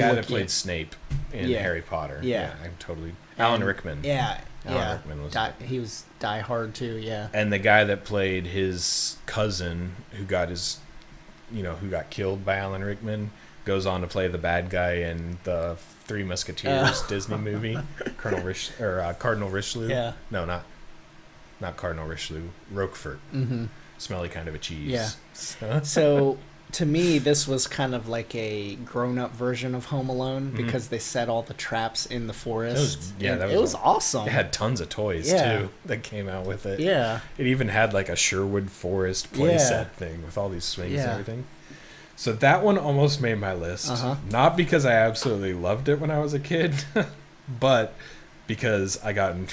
guy that played Snape in Harry Potter. Yeah. I'm totally... Alan Rickman. Yeah. Alan Rickman was... He was Die Hard, too, yeah. And the guy that played his cousin, who got killed by Alan Rickman, goes on to play the bad guy in the Three Musketeers Disney movie, Cardinal Richelieu. Yeah. No, not Cardinal Richelieu. Roquefort. Mm-hmm. Smelly kind of a cheese. Yeah. So to me, this was kind of like a grown-up version of Home Alone because they set all the traps in the forest. It was awesome. It had tons of toys too that came out with it. Yeah. It even had like a Sherwood Forest playset thing with all these swings and everything. So that one almost made my list. Not because I absolutely loved it when I was a kid, but because I got in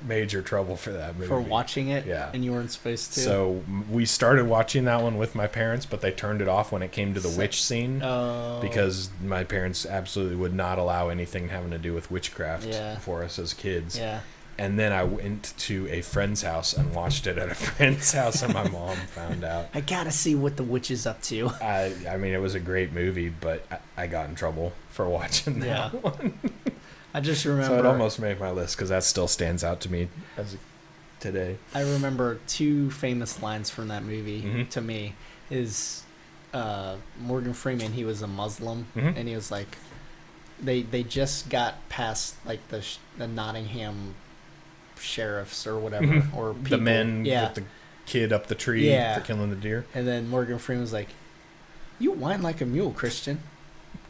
major trouble for that movie. For watching it? Yeah. And you weren't supposed to? So we started watching that one with my parents, but they turned it off when it came to the witch scene. Oh. Because my parents absolutely would not allow anything having to do with witchcraft for us as kids. Yeah. And then I went to a friend's house and watched it at a friend's house, and my mom found out. I gotta see what the witch is up to. I mean, it was a great movie, but I got in trouble for watching that one. I just remember... So it almost made my list, because that still stands out to me today. I remember two famous lines from that movie, to me, is Morgan Freeman, he was a Muslim, and he was like... They just got past, like, the Nottingham sheriffs or whatever, or people. The men with the kid up the tree for killing the deer. And then Morgan Freeman was like, "You whine like a mule, Christian.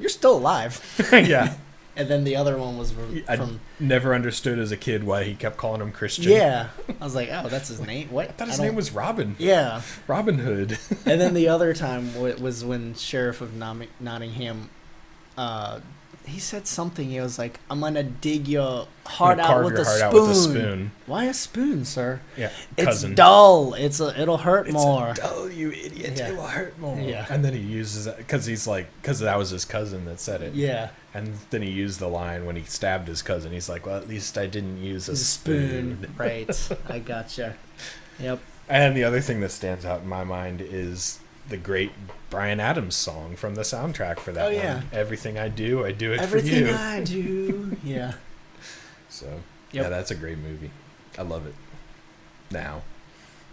You're still alive." Yeah. And then the other one was from... I never understood as a kid why he kept calling him Christian. Yeah. I was like, oh, that's his name? What? I thought his name was Robin. Yeah. Robin Hood. And then the other time was when Sheriff of Nottingham... he said something. He was like, "I'm gonna dig your heart out with a spoon." Why a spoon, sir? Yeah, cousin. It's dull. It'll hurt more. It's dull, you idiot. Yeah. It will hurt more. Yeah. And then he uses it because that was his cousin that said it. Yeah. And then he used the line when he stabbed his cousin. He's like, "Well, at least I didn't use a spoon." Right. I gotcha. Yep. And the other thing that stands out in my mind is the great Bryan Adams song from the soundtrack for that one. Yeah. Everything I do it for you. Everything I do. Yeah. So, yeah, that's a great movie. I love it. Now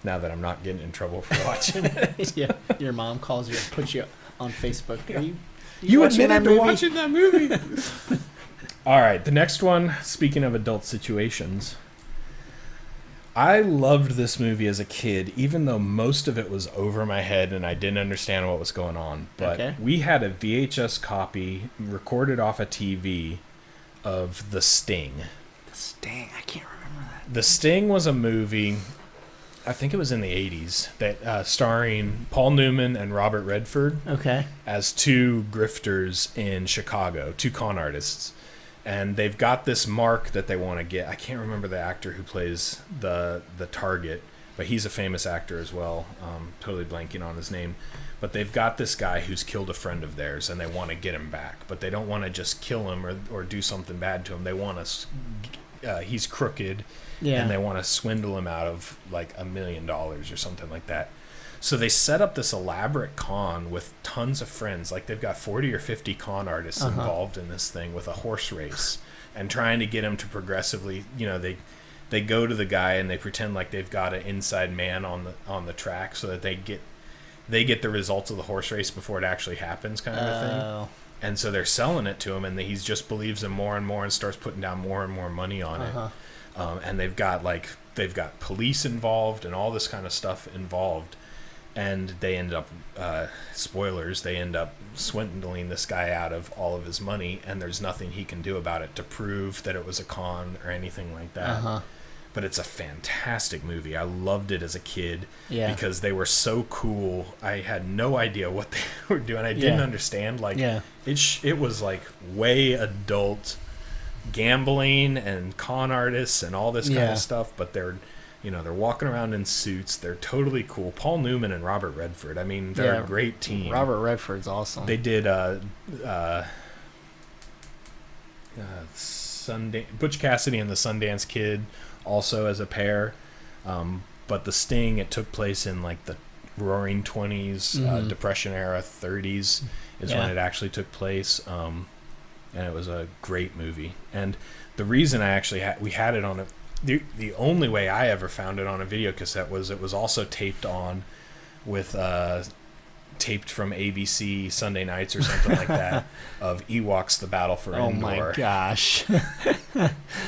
that I'm not getting in trouble for watching it. Yeah. Your mom calls you and puts you on Facebook. Yeah. Are you admitted to watching that movie? All right. The next one, speaking of adult situations... I loved this movie as a kid, even though most of it was over my head and I didn't understand what was going on. But we had a VHS copy recorded off a TV of The Sting. The Sting? I can't remember that. The Sting was a movie, I think it was in the 80s, that starring Paul Newman and Robert Redford as two grifters in Chicago, two con artists. And they've got this mark that they want to get. I can't remember the actor who plays the target, but he's a famous actor as well. Totally blanking on his name. But they've got this guy who's killed a friend of theirs, and they want to get him back. But they don't want to just kill him or do something bad to him. They want to... he's crooked, and they want to swindle him out of like $1 million or something like that. So they set up this elaborate con with tons of friends. Like they've got 40 or 50 con artists involved in this thing with a horse race and trying to get him to progressively, they go to the guy and they pretend like they've got an inside man on the track so that they get the results of the horse race before it actually happens, kind of a thing. And so they're selling it to him, and he just believes him more and more and starts putting down more and more money on it. And they've got police involved and all this kind of stuff involved. And they end up, spoilers, they end up swindling this guy out of all of his money, and there's nothing he can do about it to prove that it was a con or anything like that. But it's a fantastic movie. I loved it as a kid because they were so cool. I had no idea what they were doing. I didn't understand. It was like way adult gambling and con artists and all this kind of stuff, but they're walking around in suits. They're totally cool. Paul Newman and Robert Redford. I mean, they're a great team. Robert Redford's awesome. They did Butch Cassidy and the Sundance Kid also as a pair. But The Sting, it took place in like the Roaring 20s, Depression era, 30s is when it actually took place. and it was a great movie. And the reason I actually we had it on the only way I ever found it on a video cassette was it was also taped on with taped from ABC Sunday nights or something like that of Ewoks: The Battle for Endor. Oh my gosh.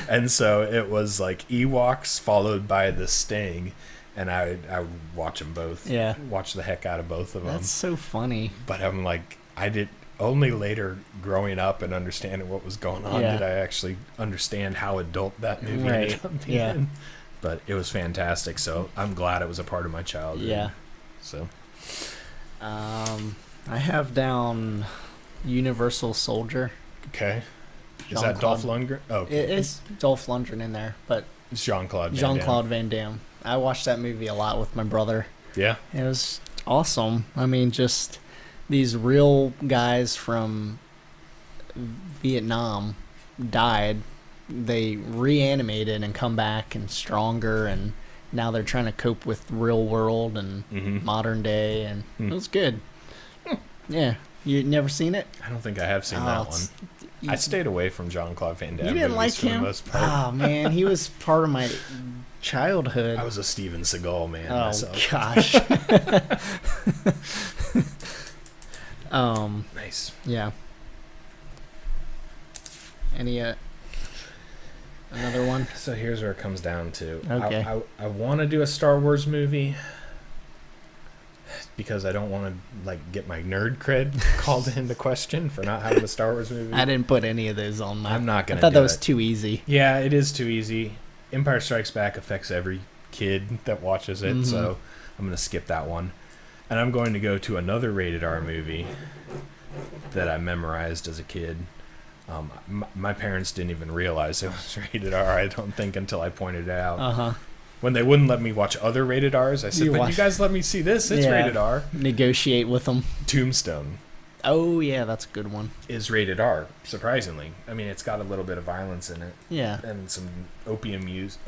And so it was like Ewoks followed by The Sting, and I would watch them both. Yeah. Watch the heck out of both of them. That's so funny. But I'm like, I did only later growing up and understanding what was going on did I actually understand how adult that movie ended up being. Yeah. But it was fantastic, so I'm glad it was a part of my childhood. Yeah. So I have down Universal Soldier. Okay. Is that Dolph Lundgren? Oh, okay. It is Dolph Lundgren in there, but it's Jean-Claude Van Damme. I watched that movie a lot with my brother. Yeah. It was awesome. I mean, just these real guys from Vietnam died. They reanimated and come back and stronger, and now they're trying to cope with real world and modern day, and it was good. Yeah. You never seen it? I don't think I have seen that one. I stayed away from Jean-Claude Van Damme. You didn't like him? For the most part. Oh, man. He was part of my childhood. I was a Steven Seagal man myself. Oh, gosh. Nice. Yeah. Any another one? So here's where it comes down to. Okay. I want to do a Star Wars movie because I don't want to like get my nerd cred called into question for not having a Star Wars movie. I didn't put any of those on my. I'm not gonna. I thought that was too easy. Yeah, it is too easy. Empire Strikes Back affects every kid that watches it, so I'm gonna skip that one, and I'm going to go to another rated R movie that I memorized as a kid. My parents didn't even realize it was rated R, I don't think, until I pointed it out. When they wouldn't let me watch other rated Rs, I said, you guys let me see this. It's rated R. Negotiate with them. Tombstone. Oh, yeah, that's a good one. Is rated R, surprisingly. I mean, it's got a little bit of violence in it. Yeah. And some opiate use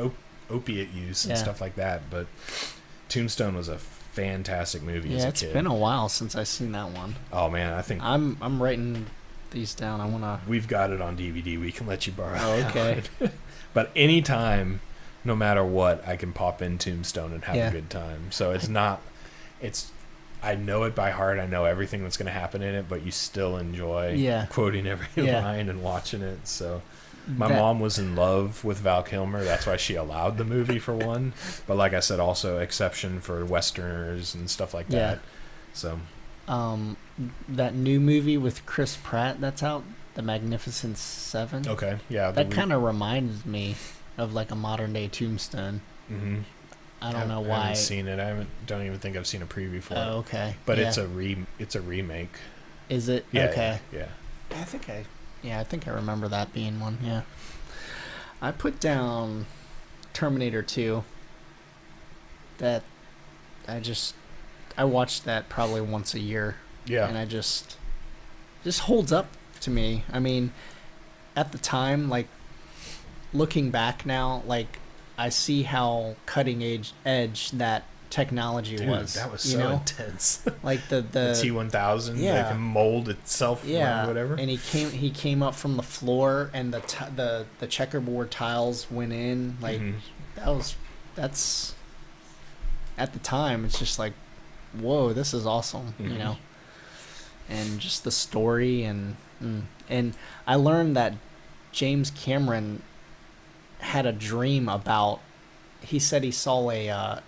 and stuff like that. But Tombstone was a fantastic movie as a kid. Yeah, it's been a while since I've seen that one. Oh, man, I think... I'm writing these down. I want to... We've got it on DVD. We can let you borrow it. Oh, okay. But anytime... No matter what, I can pop in Tombstone and have a good time. So it's not, I know it by heart. I know everything that's going to happen in it, but you still enjoy quoting every line and watching it. So my mom was in love with Val Kilmer. That's why she allowed the movie for one. But like I said, also exception for Westerners and stuff like that. So, that new movie with Chris Pratt that's out, The Magnificent Seven. Okay. Yeah. That kind of reminds me of like a modern day Tombstone. I don't know why. I haven't seen it. Don't even think I've seen a preview for it. Oh, okay. But it's a remake. Is it? Yeah, okay. Yeah. I think I remember that being one. Yeah. I put down Terminator 2. That I watched that probably once a year. Yeah. And I just holds up to me. I mean, at the time, like, looking back now, like, I see how cutting edge that technology was. That was so intense. Like the T-1000, that can mold itself, whatever. And he came up from the floor, and the checkerboard tiles went in. Like that's at the time, it's just like, whoa, this is awesome, you know. And just the story, and I learned that James Cameron had a dream about. He said he saw a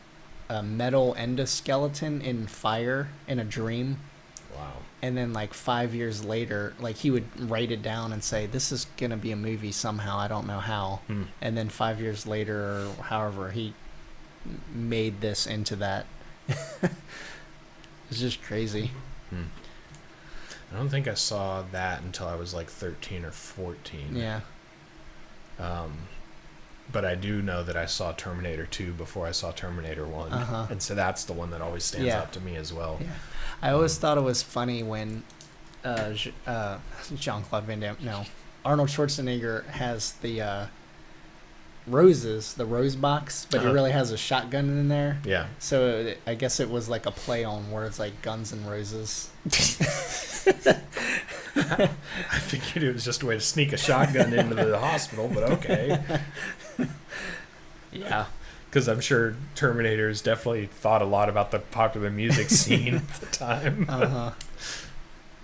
metal endoskeleton in fire in a dream. Wow. And then like 5 years later, like he would write it down and say, "This is gonna be a movie somehow. I don't know how." And then 5 years later, or however, he made this into that. It's just crazy. I don't think I saw that until I was like 13 or 14. Yeah. But I do know that I saw Terminator 2 before I saw Terminator 1. And so that's the one that always stands out to me as well. Yeah. I always thought it was funny when Jean-Claude Van Damme, no, Arnold Schwarzenegger has the roses, the rose box, but he really has a shotgun in there. Yeah. So I guess it was like a play on words like Guns and Roses. I figured it was just a way to sneak a shotgun into the hospital, but okay. Yeah. Because I'm sure Terminators definitely thought a lot about the popular music scene at the time.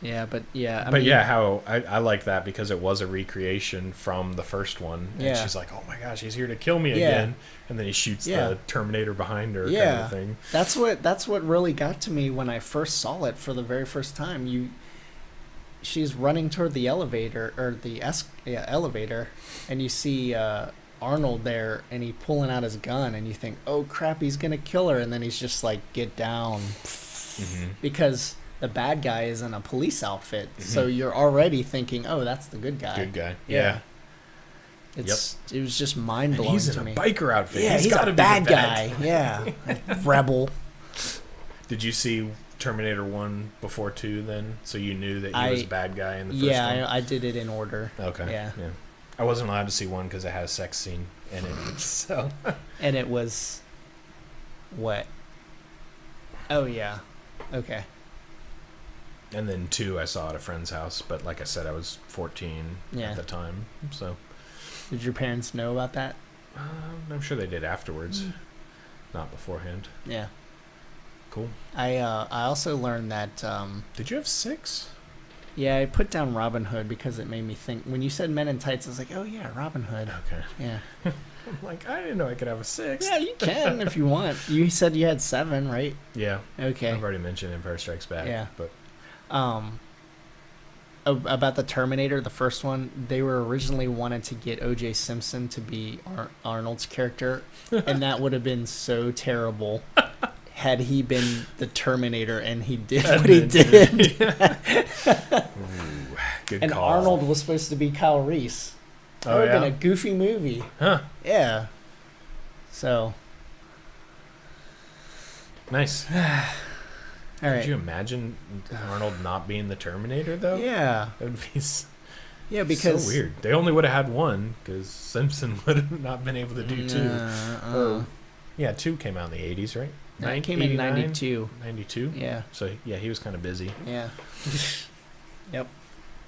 Yeah, but yeah. I mean, how I like that because it was a recreation from the first one. And she's like, oh my gosh, he's here to kill me again. And then he shoots the Terminator behind her kind of thing. That's what really got to me when I first saw it for the very first time. She's running toward the elevator, or the elevator, and you see Arnold there, and he pulling out his gun, and you think, oh crap, he's going to kill her. And then he's just like, get down. Because the bad guy is in a police outfit, so you're already thinking, "Oh, that's the good guy." Good guy, yeah. It was just mind blowing. He's in a biker outfit. Yeah, he's got a bad guy. Yeah, rebel. Did you see Terminator 1 before 2 then? So you knew that he was a bad guy in the first one? Yeah, I did it in order. Okay. Yeah. I wasn't allowed to see 1 because it had a sex scene in it. So. And it was what? Oh yeah. Okay. And then 2 I saw at a friend's house, but like I said, I was 14 at the time. So, did your parents know about that? I'm sure they did afterwards, not beforehand. Yeah. Cool. I also learned that. Did you have 6? Yeah, I put down Robin Hood because it made me think. When you said Men in Tights, I was like, oh yeah, Robin Hood. Okay. Yeah. I'm like, I didn't know I could have a 6. Yeah, you can if you want. You said you had 7, right? Yeah. Okay. I've already mentioned Empire Strikes Back. Yeah. But. About the Terminator, the first one, they were originally wanted to get O.J. Simpson to be Arnold's character, and that would have been so terrible had he been the Terminator and he did what he did. Ooh, good and call. Arnold was supposed to be Kyle Reese. That would have been a goofy movie. Huh. Yeah. So. Nice. All right. Could you imagine Arnold not being the Terminator, though? Yeah. That would be because so weird. They only would have had 1 because Simpson would have not been able to do 2. 2 came out in the 80s, right? No, it came in 92. 92? Yeah. So, yeah, he was kind of busy. Yeah. Yep.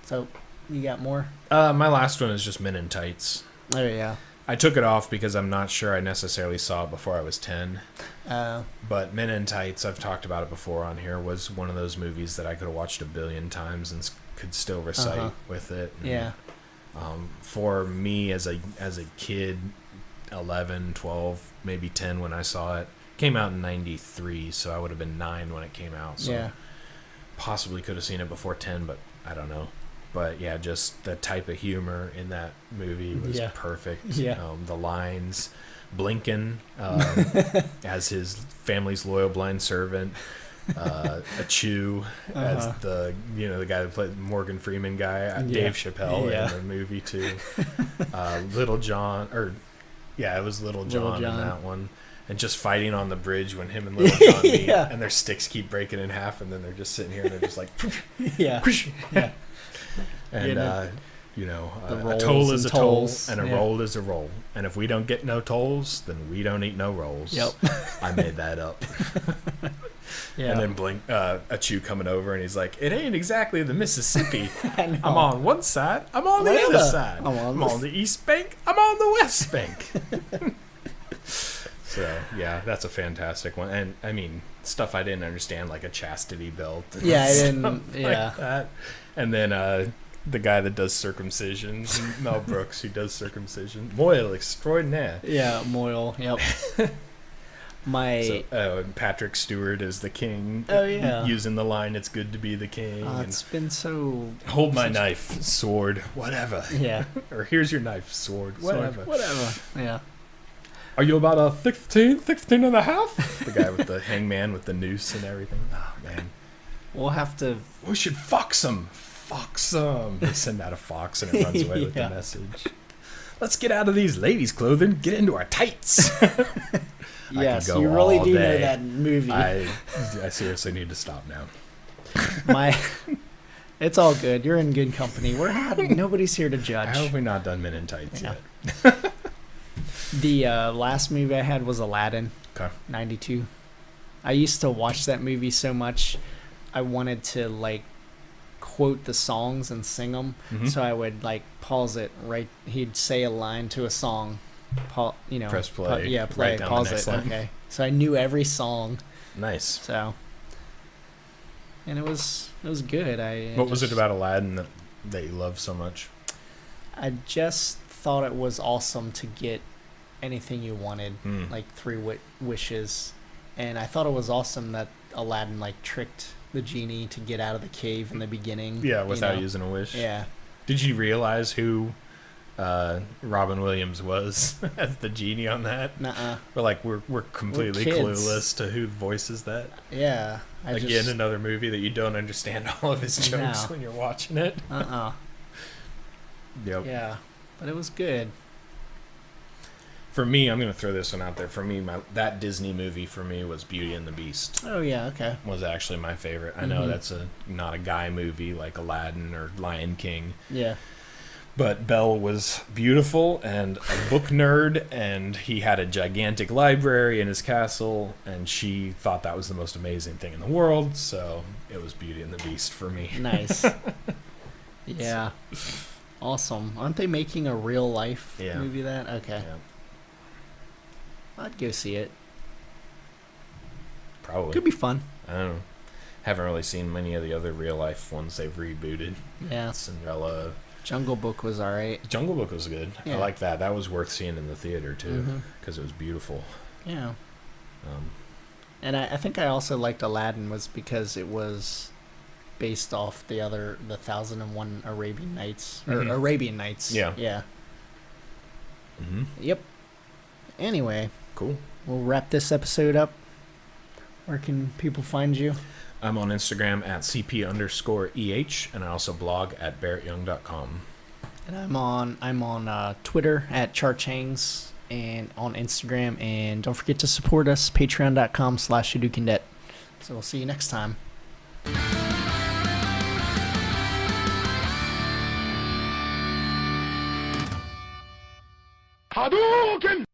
So, you got more? My last one is just Men in Tights. Oh, yeah. I took it off because I'm not sure I necessarily saw it before I was 10. But Men in Tights, I've talked about it before on here, was one of those movies that I could have watched a billion times and could still recite with it. And, yeah. For me as a kid, 11, 12, maybe 10 when I saw it, came out in 93, so I would have been 9 when it came out. So possibly could have seen it before 10, but I don't know. But yeah, just the type of humor in that movie was perfect. Yeah. The lines, Blinken as his family's loyal blind servant, a Chew as the guy that played Morgan Freeman guy, Dave Chappelle in the movie too. Little John, it was Little John in that one. And just fighting on the bridge when him and Little John meet, and their sticks keep breaking in half, and then they're just sitting here and they're just like, yeah. And, a toll is a toll, and a roll is a roll. And if we don't get no tolls, then we don't eat no rolls. Yep. I made that up. And then a Chew coming over, and he's like, it ain't exactly the Mississippi. I'm on one side, I'm on the other side. I'm on the East Bank, I'm on the West Bank. So, yeah, that's a fantastic one. And, I mean, stuff I didn't understand, like a chastity belt. Yeah, I didn't. Like that. And then the guy that does circumcisions, Mel Brooks, who does circumcision. Moyle extraordinaire. Yeah, Moyle, yep. Patrick Stewart is the king. Oh, yeah. Using the line, it's good to be the king. It's been so... Hold my knife, sword, whatever. Yeah. Or here's your knife, sword, whatever. Yeah. Are you about a 16 and a half? The guy with the hangman with the noose and everything. Oh, man. We'll have to... We should fox him. Fox him. They send out a fox and it runs away with the message. Let's get out of these ladies' clothing. Get into our tights. Yes, you really do know that movie. I seriously need to stop now. It's all good. You're in good company. Nobody's here to judge. How have we not done Men in Tights yet? The last movie I had was Aladdin. Okay. 92. I used to watch that movie so much, I wanted to like quote the songs and sing them. Mm-hmm. So I would like pause it right. He'd say a line to a song, press play. Play. Pause it. Line. Okay. So I knew every song. Nice. So. And it was good. What was it about Aladdin that you loved so much? I just thought it was awesome to get anything you wanted, like 3 wishes, and I thought it was awesome that Aladdin like tricked the genie to get out of the cave in the beginning. Yeah, without using a wish. Yeah. Did you realize who Robin Williams was as the genie on that? Nuh-uh. We're completely clueless to who voices that. Yeah. Another movie that you don't understand all of his jokes when you're watching it. Yep. Yeah, but it was good. For me, I'm going to throw this one out there. For me, that Disney movie for me was Beauty and the Beast. Oh, yeah, okay. Was actually my favorite. I know that's not a guy movie like Aladdin or Lion King. Yeah. But Belle was beautiful and a book nerd, and he had a gigantic library in his castle, and she thought that was the most amazing thing in the world, so it was Beauty and the Beast for me. Nice. Yeah. Awesome. Aren't they making a real life movie of that? Okay. Yeah. I'd go see it. Probably. Could be fun. I don't know. Haven't really seen many of the other real life ones they've rebooted. Yeah. Cinderella. Jungle Book was alright. Jungle Book was good. Yeah. I like that. That was worth seeing in the theater too, because it was beautiful. Yeah. And I think I also liked Aladdin was because it was based off the 1001 Arabian Nights or Arabian Nights. Yeah. Yeah. Yep. Anyway. Cool. We'll wrap this episode up. Where can people find you? I'm on Instagram at CP_EH, and I also blog at barrettyoung.com. And I'm on Twitter at Charchangs and on Instagram. And don't forget to support us, patreon.com/HadoukenDebt. So we'll see you next time. Hadoken!